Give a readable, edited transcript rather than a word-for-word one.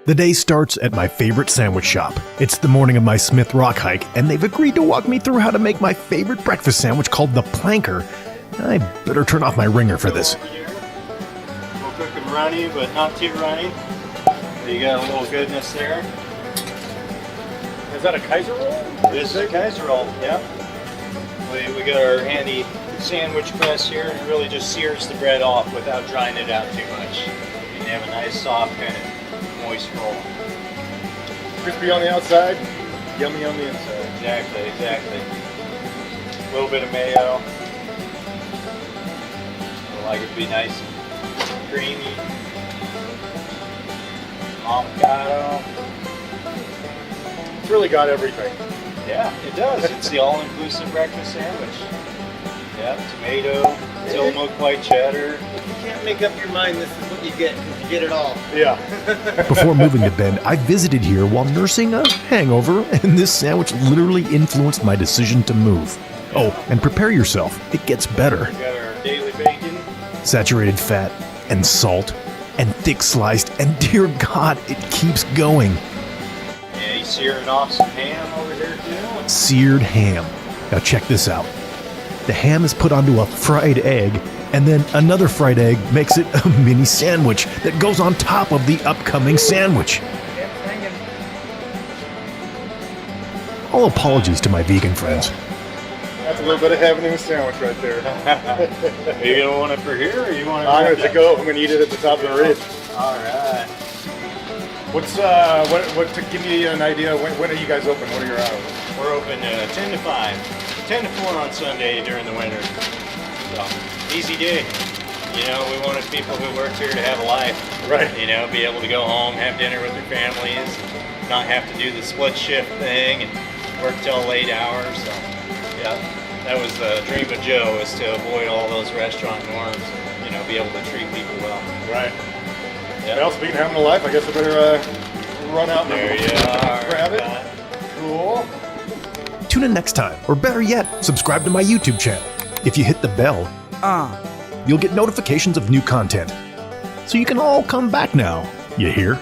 The day starts at my favorite sandwich shop. It's the morning of my Smith Rock hike, and they've agreed to walk me through how to make my favorite breakfast sandwich called the planker. I better turn off my ringer for this. We'll cook them runny, but not too runny. So you got a little goodness there. Is that a Kaiser roll? This is a Kaiser roll, yeah. We got our handy sandwich press here. It really just sears the bread off without drying it out too much. You can have a nice, soft, kind of moist roll. Crispy on the outside, yummy on the inside. Exactly. A little bit of mayo. I like it to be nice and creamy. Avocado. It's really got everything. Yeah, it does. It's the all-inclusive breakfast sandwich. Yeah, tomato, Tillamook white cheddar. You can't make up your mind this is what you get because you get it all. Yeah. Before moving to Bend, I visited here while nursing a hangover, and this sandwich literally influenced my decision to move. Oh, and prepare yourself. It gets better. We got our daily bacon. Saturated fat and salt and thick sliced, and dear God, it keeps going. Yeah, you searing off some ham over here too. Seared ham. Now check this out. The ham is put onto a fried egg, and then another fried egg makes it a mini sandwich that goes on top of the upcoming sandwich. All apologies to my vegan friends. That's a little bit of heaven in a sandwich right there. Are you gonna want it for here, or you want it? I'm going to go. I'm going to eat it at the top of the ridge. All right. What's what to give me an idea? When are you guys open? What are your hours? We're open 10 to 5, 10 to 4 on Sunday during the winter. So easy day. You know, we wanted people who work here to have a life. Right. You know, be able to go home, have dinner with their families, not have to do the split shift thing and work till late hours. So, yeah, that was the dream of Joe, is to avoid all those restaurant norms. You know, be able to treat people well. Right. Yeah. Well, speaking of having a life, I guess I better run out and There you are. grab it. Cool. Tune in next time, or better yet, subscribe to my YouTube channel. If you hit the bell, you'll get notifications of new content. So you can all come back now. You hear?